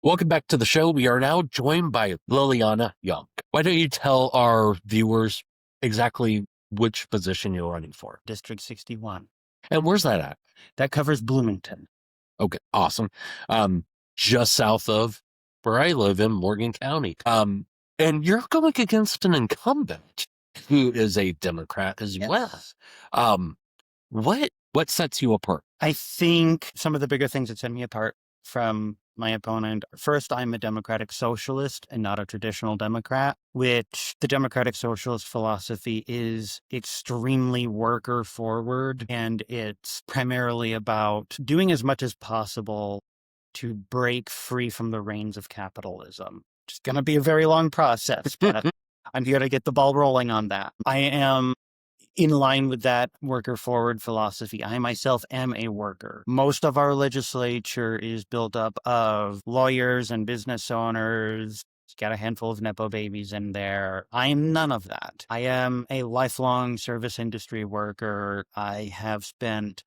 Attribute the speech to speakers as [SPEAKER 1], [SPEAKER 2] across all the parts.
[SPEAKER 1] Welcome back to the show. We are now joined by Lilliana Young. Why don't you tell our viewers exactly which position you're running for?
[SPEAKER 2] District 61.
[SPEAKER 1] And where's that at?
[SPEAKER 2] That covers Bloomington.
[SPEAKER 1] Okay, awesome. Just south of where I live in Morgan County. And you're going against an incumbent who is a Democrat as well. What sets you apart?
[SPEAKER 2] I think some of the bigger things that set me apart from my opponent. First, I'm a democratic socialist and not a traditional Democrat, which the democratic socialist philosophy is extremely worker forward. And it's primarily about doing as much as possible to break free from the reins of capitalism. It's going to be a very long process, but I'm here to get the ball rolling on that. I am in line with that worker forward philosophy. I myself am a worker. Most of our legislature is built up of lawyers and business owners. It's got a handful of Nepo babies in there. I am none of that. I am a lifelong service industry worker. I have spent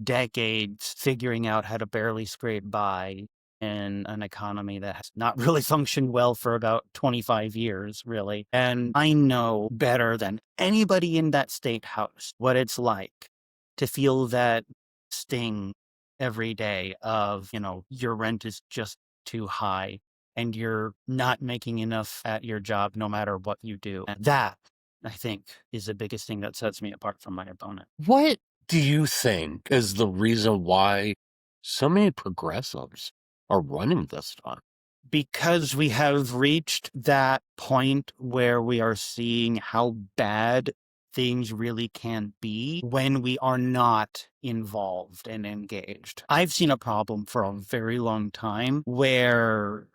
[SPEAKER 2] decades figuring out how to barely scrape by in an economy that has not really functioned well for about 25 years, really. And I know better than anybody in that state house what it's like to feel that sting every day of, your rent is just too high and you're not making enough at your job no matter what you do. And that, I think, is the biggest thing that sets me apart from my opponent.
[SPEAKER 1] What do you think is the reason why so many progressives are running this time?
[SPEAKER 2] Because we have reached that point where we are seeing how bad things really can be when we are not involved and engaged. I've seen a problem for a very long time where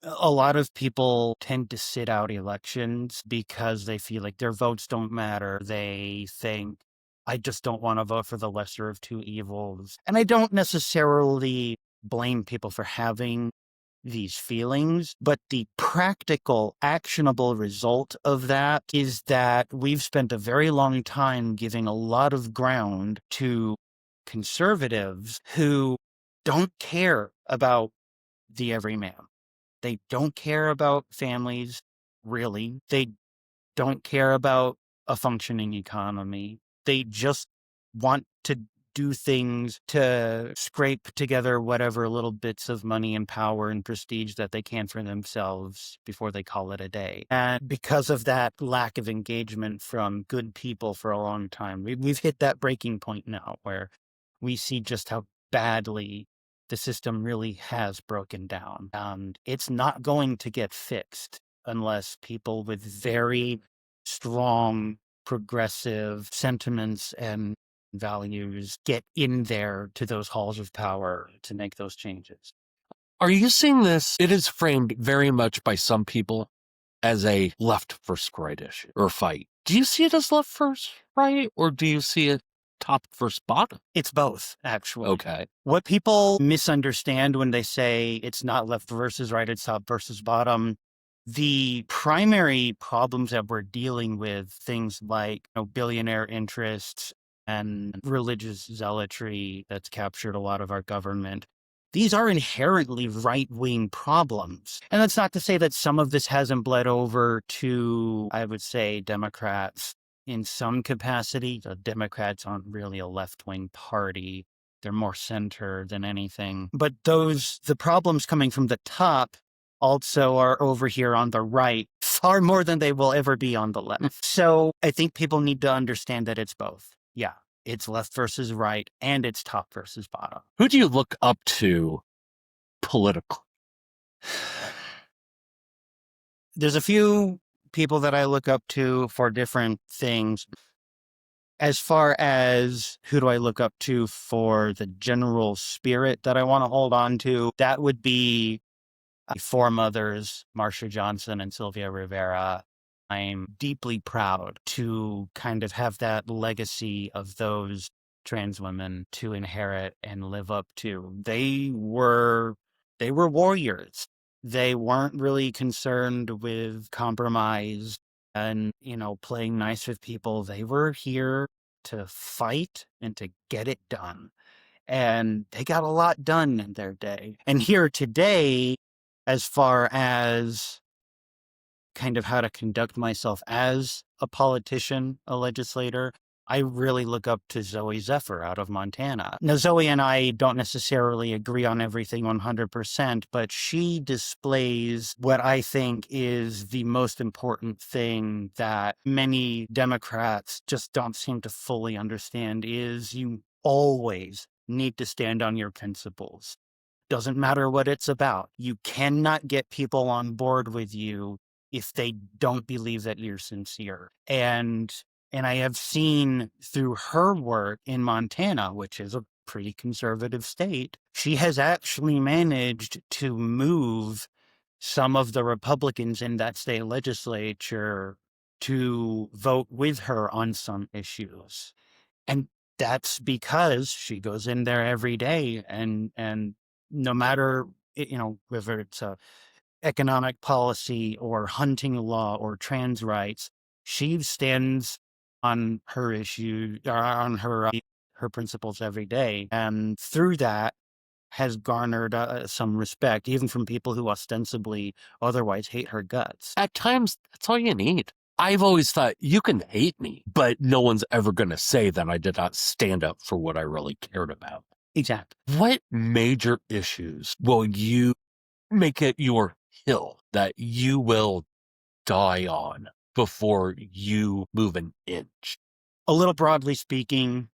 [SPEAKER 2] a lot of people tend to sit out elections because they feel like their votes don't matter. They think, I just don't want to vote for the lesser of two evils. And I don't necessarily blame people for having these feelings, but the practical, actionable result of that is that we've spent a very long time giving a lot of ground to conservatives who don't care about the everyman. They don't care about families, really. They don't care about a functioning economy. They just want to do things to scrape together whatever little bits of money and power and prestige that they can for themselves before they call it a day. And because of that lack of engagement from good people for a long time, we've hit that breaking point now where we see just how badly the system really has broken down. And it's not going to get fixed unless people with very strong progressive sentiments and values get in there to those halls of power to make those changes.
[SPEAKER 1] Are you seeing this? It is framed very much by some people as a left versus right issue or fight. Do you see it as left versus right, or do you see it top versus bottom?
[SPEAKER 2] It's both, actually.
[SPEAKER 1] Okay.
[SPEAKER 2] What people misunderstand when they say it's not left versus right, it's top versus bottom, the primary problems that we're dealing with, things like billionaire interests and religious zealotry that's captured a lot of our government, these are inherently right-wing problems. And that's not to say that some of this hasn't bled over to, I would say, Democrats in some capacity. The Democrats aren't really a left-wing party. They're more center than anything. But the problems coming from the top also are over here on the right, far more than they will ever be on the left. So I think people need to understand that it's both. Yeah, it's left versus right, and it's top versus bottom.
[SPEAKER 1] Who do you look up to politically?
[SPEAKER 2] There's a few people that I look up to for different things. As far as who do I look up to for the general spirit that I want to hold on to, that would be four mothers, Marsha Johnson and Sylvia Rivera. I'm deeply proud to kind of have that legacy of those trans women to inherit and live up to. They were warriors. They weren't really concerned with compromise and, playing nice with people. They were here to fight and to get it done. and they got a lot done in their day. And here today, as far as kind of how to conduct myself as a politician, a legislator, I really look up to Zoe Zephyr out of Montana. Now, Zoe and I don't necessarily agree on everything 100%, but she displays what I think is the most important thing that many Democrats just don't seem to fully understand is you always need to stand on your principles. Doesn't matter what it's about. You cannot get people on board with you if they don't believe that you're sincere. And I have seen through her work in Montana, which is a pretty conservative state, she has actually managed to move some of the Republicans in that state legislature to vote with her on some issues. And that's because she goes in there every day and no matter, whether it's a economic policy or hunting law or trans rights, she stands on her issue or on her principles every day, and through that has garnered some respect, even from people who ostensibly otherwise hate her guts.
[SPEAKER 1] At times, that's all you need. I've always thought you can hate me, but no one's ever going to say that I did not stand up for what I really cared about.
[SPEAKER 2] Exactly.
[SPEAKER 1] What major issues will you make it your hill that you will die on before you move an inch?
[SPEAKER 2] A little broadly speaking,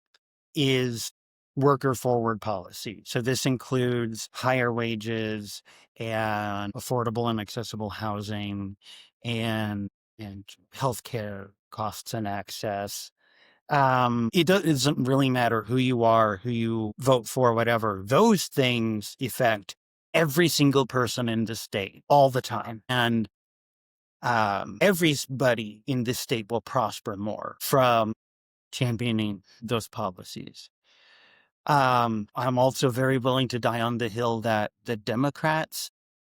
[SPEAKER 2] is worker forward policy. So this includes higher wages and affordable and accessible housing and healthcare costs and access. It doesn't really matter who you are, who you vote for, whatever. Those things affect every single person in the state all the time. And everybody in this state will prosper more from championing those policies. I'm also very willing to die on the hill that the Democrats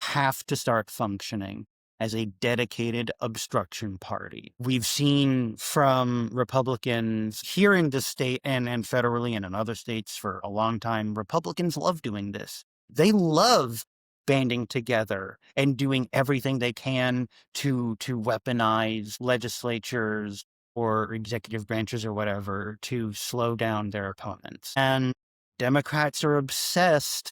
[SPEAKER 2] have to start functioning as a dedicated obstruction party. We've seen from Republicans here in the state and federally and in other states for a long time, Republicans love doing this. They love banding together and doing everything they can to weaponize legislatures or executive branches or whatever to slow down their opponents. And Democrats are obsessed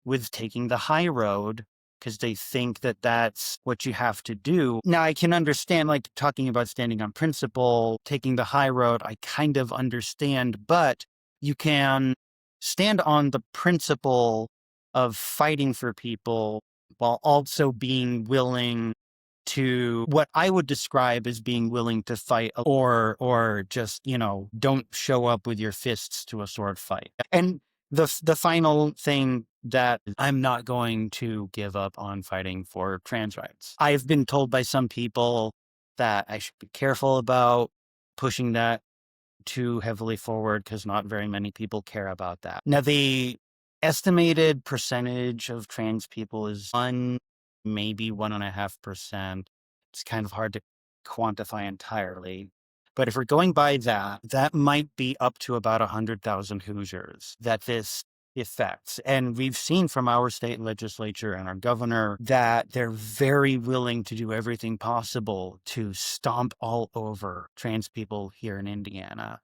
[SPEAKER 2] with taking the high road because they think that that's what you have to do. Now, I can understand, like, talking about standing on principle, taking the high road, I kind of understand, but you can stand on the principle of fighting for people while also being willing to what I would describe as being willing to fight or just, don't show up with your fists to a sword fight. And the final thing that I'm not going to give up on fighting for trans rights. I've been told by some people that I should be careful about pushing that too heavily forward because not very many people care about that. Now, the estimated percentage of trans people is maybe 1.5%. It's kind of hard to quantify entirely. But if we're going by that, that might be up to about 100,000 Hoosiers that this affects. And we've seen from our state legislature and our governor that they're very willing to do everything possible to stomp all over trans people here in Indiana.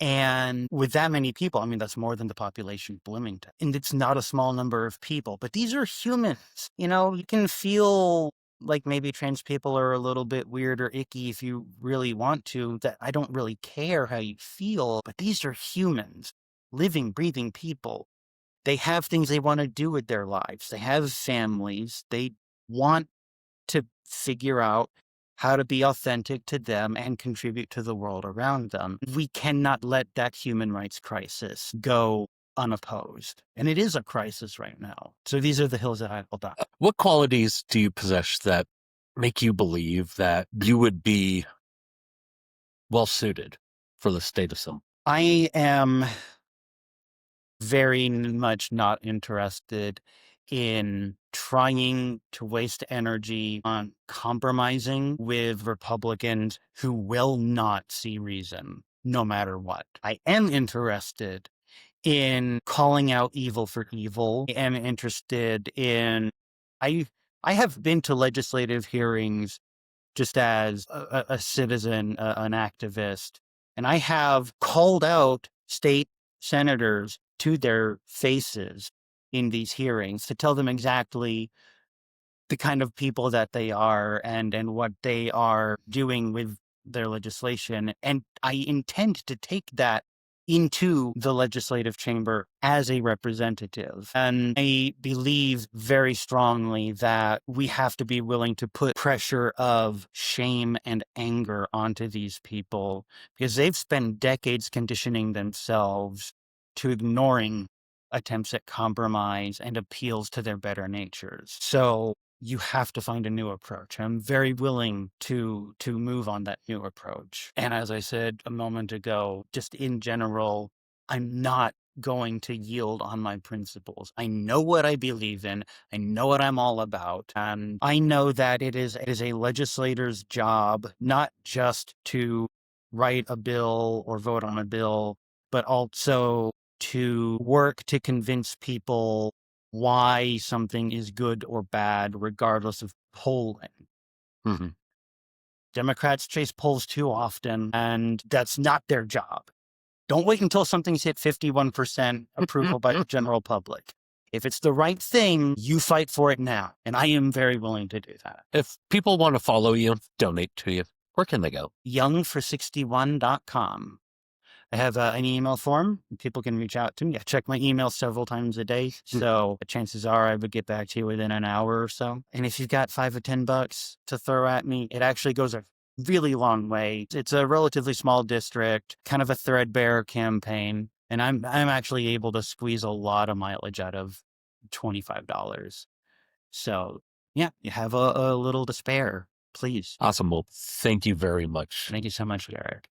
[SPEAKER 2] And with that many people, I mean, that's more than the population of Bloomington. And it's not a small number of people, but these are humans. You can feel like maybe trans people are a little bit weird or icky if you really want to, that I don't really care how you feel, but these are humans, living, breathing people. They have things they want to do with their lives. They have families. They want to figure out how to be authentic to them and contribute to the world around them. We cannot let that human rights crisis go unopposed. And it is a crisis right now. So these are the hills that I will die.
[SPEAKER 1] What qualities do you possess that make you believe that you would be well suited for the state assembly?
[SPEAKER 2] I am very much not interested in trying to waste energy on compromising with Republicans who will not see reason no matter what. I am interested in calling out evil for evil. I am interested in, I, I have been to legislative hearings just as a citizen, an activist, and I have called out state senators to their faces in these hearings to tell them exactly the kind of people that they are and what they are doing with their legislation. And I intend to take that into the legislative chamber as a representative. And I believe very strongly that we have to be willing to put pressure of shame and anger onto these people because they've spent decades conditioning themselves to ignoring attempts at compromise and appeals to their better natures. So you have to find a new approach. I'm very willing to move on that new approach. And as I said a moment ago, just in general, I'm not going to yield on my principles. I know what I believe in. I know what I'm all about. And I know that it is a legislator's job not just to write a bill or vote on a bill, but also to work to convince people why something is good or bad, regardless of polling.
[SPEAKER 1] Mm-hmm.
[SPEAKER 2] Democrats chase polls too often, and that's not their job. Don't wait until something's hit 51% approval by the general public. If it's the right thing, you fight for it now. And I am very willing to do that.
[SPEAKER 1] If people want to follow you, donate to you, where can they go?
[SPEAKER 2] Youngfor61.com. I have an email form. People can reach out to me. I check my email several times a day. So chances are I would get back to you within an hour or so. And if you've got $5 or $10 to throw at me, it actually goes a really long way. It's a relatively small district, kind of a threadbare campaign. And I'm actually able to squeeze a lot of mileage out of $25. So yeah, you have a little to spare, please.
[SPEAKER 1] Awesome. Well, thank you very much.
[SPEAKER 2] Thank you so much, Derrick.